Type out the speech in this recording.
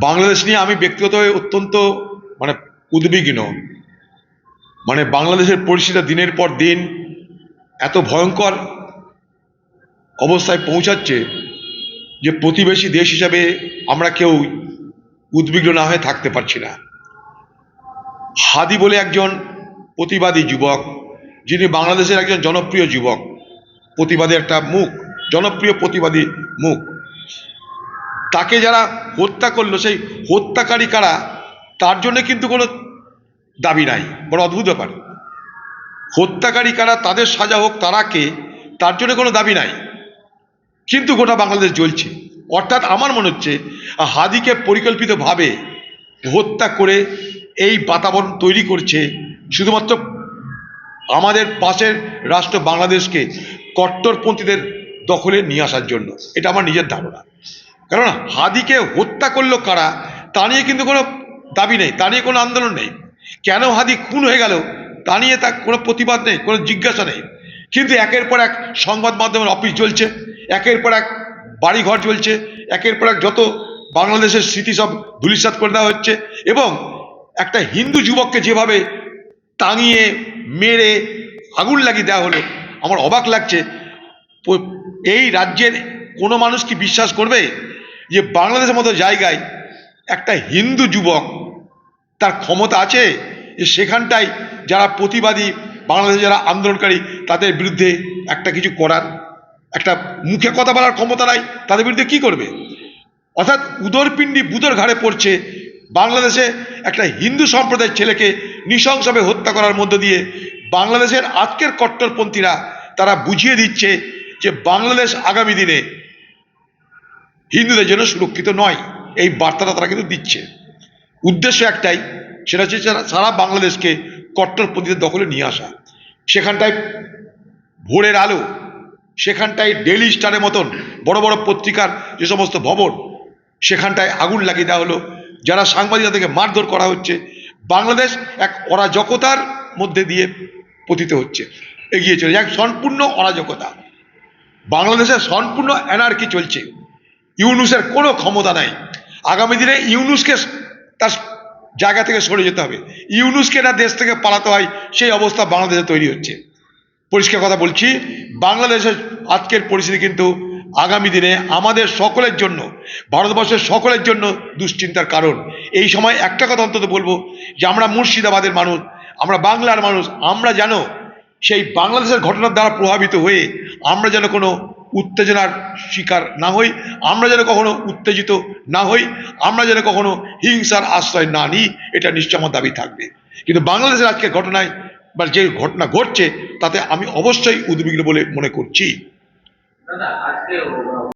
বাংলাদেশ নিয়ে আমি ব্যক্তিগতভাবে অত্যন্ত উদ্বিগ্ন। বাংলাদেশের পরিস্থিতি দিনের পর দিন এত ভয়ঙ্কর অবস্থায় পৌঁছাচ্ছে যে প্রতিবেশী দেশ হিসাবে আমরা কেউ উদ্বিগ্ন না হয়ে থাকতে পারছি না। হাদি বলে একজন প্রতিবাদী যুবক, যিনি বাংলাদেশের একজন জনপ্রিয় যুবক, প্রতিবাদী একটা মুখ, জনপ্রিয় প্রতিবাদী মুখ, তাকে যারা হত্যা করলো সেই হত্যাকারী কারা তার জন্য কিন্তু কোনো দাবি নাই। বড় অদ্ভুত ব্যাপার, হত্যাকারী কারা, তাদের সাজা হোক, তারা কে, তার জন্য কোনো দাবি নাই, কিন্তু গোটা বাংলাদেশ জ্বলছে। অর্থাৎ আমার মনে হচ্ছে হাদিকে পরিকল্পিতভাবে হত্যা করে এই বাতাবরণ তৈরি করছে শুধুমাত্র আমাদের পাশের রাষ্ট্র বাংলাদেশকে কট্টরপন্থীদের দখলে নিয়ে আসার জন্য। এটা আমার নিজের ধারণা। কারণ হাদিকে হত্যা করলো কারা তা নিয়ে কিন্তু কোনো দাবি নেই, তা নিয়ে কোনো আন্দোলন নেই। কেন হাদি খুন হয়ে গেল তা নিয়ে তার কোনো প্রতিবাদ নেই, কোনো জিজ্ঞাসা নেই। কিন্তু একের পর এক সংবাদ মাধ্যমের অফিস জ্বলছে, একের পর এক বাড়িঘর জ্বলছে, একের পর এক যত বাংলাদেশের স্মৃতি সব ধূলিসাৎ করে দেওয়া হচ্ছে। এবং একটা হিন্দু যুবককে যেভাবে টাঙিয়ে মেরে আগুন লাগিয়ে দেওয়া হলো, আমার অবাক লাগছে। এই রাজ্যের কোনো মানুষ কি বিশ্বাস করবে যে বাংলাদেশের মতো জায়গায় একটা হিন্দু যুবক, তার ক্ষমতা আছে যে সেখানটায় যারা প্রতিবাদী, বাংলাদেশে যারা আন্দোলনকারী, তাদের বিরুদ্ধে একটা কিছু করার, একটা মুখে কথা বলার ক্ষমতা নাই, তাদের বিরুদ্ধে কি করবে? অর্থাৎ উদরপিণ্ডি বুদর ঘাড়ে পড়ছে। বাংলাদেশে একটা হিন্দু সম্প্রদায়ের ছেলেকে নৃশংসভাবে হত্যা করার মধ্য দিয়ে বাংলাদেশের আজকের কট্টরপন্থীরা তারা বুঝিয়ে দিচ্ছে যে বাংলাদেশ আগামী দিনে হিন্দুদের জন্য সুরক্ষিত নয়। এই বার্তাটা তারা কিন্তু দিচ্ছে। উদ্দেশ্য একটাই, সেটা হচ্ছে সারা বাংলাদেশকে কট্টরপন্থীদের দখলে নিয়ে আসা। সেখানটায় ভোরের আলো, সেখানটায় ডেইলি স্টারের মতন বড় বড় পত্রিকার যে সমস্ত ভবন, সেখানটায় আগুন লাগিয়ে দেওয়া হলো। যারা সাংবাদিক তাদেরকে মারধর করা হচ্ছে। বাংলাদেশ এক অরাজকতার মধ্যে দিয়ে পতিত হচ্ছে, এগিয়ে চলে এক সম্পূর্ণ অরাজকতা। বাংলাদেশে সম্পূর্ণ অ্যানার্কি চলছে। ইউনূসের কোনো ক্ষমতা নাই। আগামী দিনে ইউনূসকে তার জায়গা থেকে সরে যেতে হবে। ইউনূসকে না দেশ থেকে পালাতে হয়, সেই অবস্থা বাংলাদেশে তৈরি হচ্ছে। পরিষ্কার কথা বলছি, বাংলাদেশের আজকের পরিস্থিতি কিন্তু আগামী দিনে আমাদের সকলের জন্য, ভারতবর্ষের সকলের জন্য দুশ্চিন্তার কারণ। এই সময় একটা কথা অন্তত বলবো যে আমরা মুর্শিদাবাদের মানুষ, আমরা বাংলার মানুষ, আমরা যেন সেই বাংলাদেশের ঘটনার দ্বারা প্রভাবিত হয়ে আমরা যেন কোনো উত্তেজনার শিকার না হই, আমরা যেন কখনো উত্তেজিত না হই, আমরা যেন কখনো হিংসার আশ্রয় না নিই, এটা নিশ্চয় আমার দাবি থাকবে। কিন্তু বাংলাদেশের আজকে ঘটনায় বা যে ঘটনা ঘটছে তাতে আমি অবশ্যই উদ্বিগ্ন বলে মনে করছি।